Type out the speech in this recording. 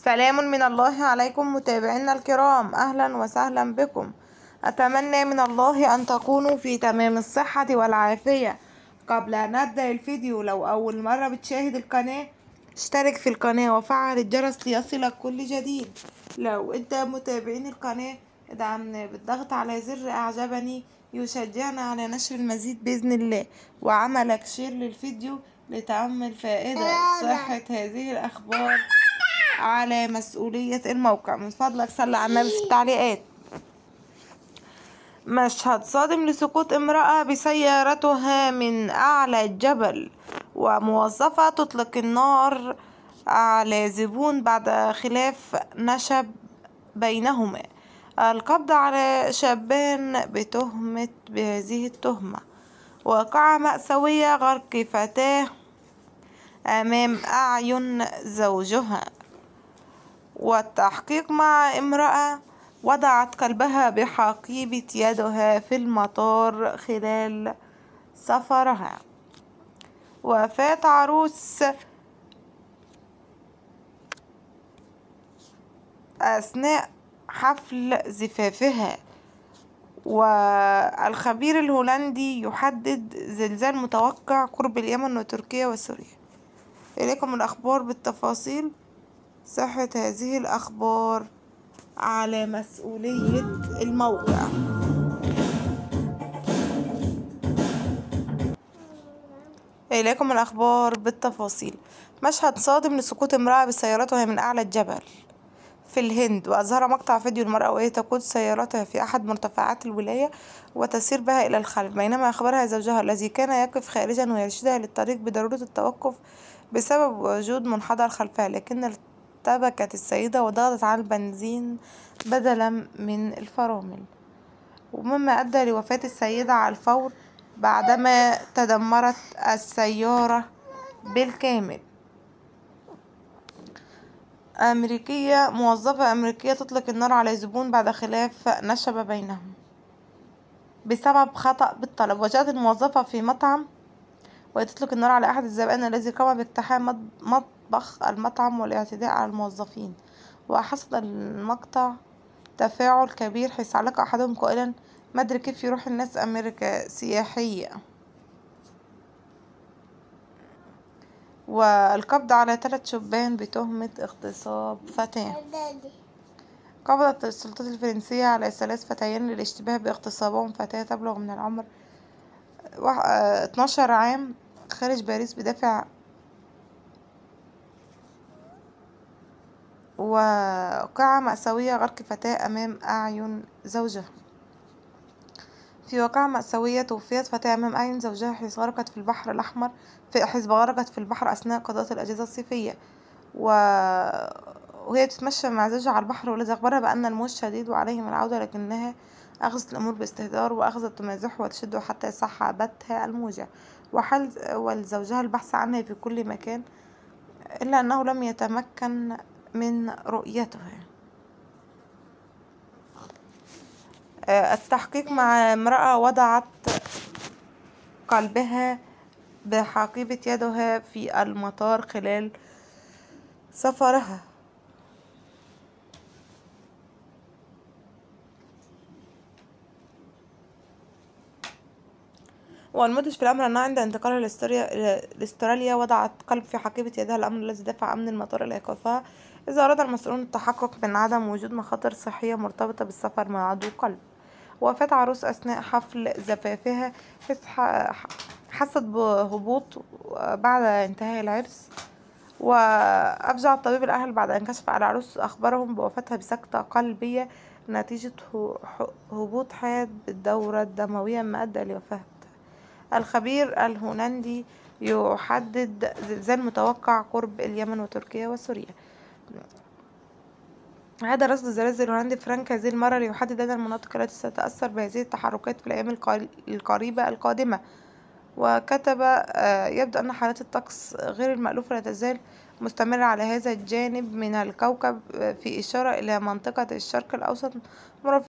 سلام من الله عليكم متابعينا الكرام، أهلا وسهلا بكم. أتمنى من الله أن تكونوا في تمام الصحة والعافية. قبل أن نبدأ الفيديو، لو أول مرة بتشاهد القناة اشترك في القناة وفعل الجرس ليصلك كل جديد. لو أنت متابعين القناة ادعمنا بالضغط على زر أعجبني يشجعنا على نشر المزيد بإذن الله، وعملك شير للفيديو لتعم الفائدة. صحة هذه الأخبار على مسؤولية الموقع. من فضلك صل على النبي في التعليقات. مشهد صادم لسقوط امرأة بسيارتها من أعلى الجبل، وموظفة تطلق النار على زبون بعد خلاف نشب بينهما. القبض على شابان بهذه التهمة. واقعة مأساوية غرق فتاة أمام أعين زوجها. والتحقيق مع امرأة وضعت كلبها بحقيبة يدها في المطار خلال سفرها. وفاة عروس أثناء حفل زفافها. والخبير الهولندي يحدد زلزال متوقع قرب اليمن وتركيا وسوريا. إليكم الأخبار بالتفاصيل. صحة هذه الأخبار على مسؤولية الموقع. إليكم الأخبار بالتفاصيل. مشهد صادم لسقوط امرأة بسيارتها من أعلى الجبل في الهند. وأظهر مقطع فيديو المرأة وهي تقود سيارتها في أحد مرتفعات الولاية وتسير بها إلى الخلف، بينما أخبرها زوجها الذي كان يقف خارجا ويرشدها للطريق بضرورة التوقف بسبب وجود منحدر خلفها، لكن ارتبكت السيدة وضغطت على البنزين بدلا من الفرامل، ومما أدى لوفاة السيدة على الفور بعدما تدمرت السيارة بالكامل. موظفة أمريكية تطلق النار على زبون بعد خلاف نشب بينهم بسبب خطأ بالطلب. وجاءت الموظفة في مطعم وتطلق النار على أحد الزبائن الذي قام باقتحام مطبخ المطعم والاعتداء على الموظفين. وحصل المقطع تفاعل كبير، حيث علق أحدهم قائلا: ما أدري كيف يروح الناس أمريكا سياحية. والقبض على 3 شبان بتهمة اغتصاب فتاة. قبضت السلطات الفرنسية على 3 فتيان للاشتباه باغتصابهم فتاة تبلغ من العمر 12 عام خارج باريس بدافع. وواقعة مأساوية غرق فتاة أمام أعين زوجها. في واقعة مأساوية توفيت فتاة أمام أعين زوجها حيث غرقت في البحر الأحمر في البحر أثناء قضاء الأجازة الصيفية، وهي تتمشى مع زوجها على البحر، والذي أخبرها بأن الموج شديد وعليهم العودة، لكنها أخذت الأمور باستهتار وأخذت تمازحه وتشده حتى سحبتها الموجة، وحاول زوجها البحث عنها في كل مكان إلا أنه لم يتمكن من رؤيتها. التحقيق مع امرأة وضعت كلبها بحقيبة يدها في المطار خلال سفرها. والمدهش في الأمر أنها عند انتقالها لاستراليا وضعت كلب في حقيبة يدها، الأمر الذي دفع أمن المطار إلى إيقافها، إذا أراد المسؤولون التحقق من عدم وجود مخاطر صحية مرتبطة بالسفر مع عضو كلب. وفاة عروس أثناء حفل زفافها حست بهبوط بعد انتهاء العرس. وأفجع الطبيب الأهل بعد أن كشف على العروس أخبرهم بوفاتها بسكتة قلبية نتيجة هبوط حاد بالدورة الدموية، ما أدى لوفاتها. الخبير الهولندي يحدد زلزال متوقع قرب اليمن وتركيا وسوريا. هذا رصد الزلازل الهولندي فرانك هذه المرة ليحدد عدد المناطق التي ستتأثر بهذه التحركات في الأيام القريبة القادمة. وكتب: يبدو أن حالات الطقس غير المألوفة لا تزال مستمرة على هذا الجانب من الكوكب، في إشارة إلى منطقة الشرق الأوسط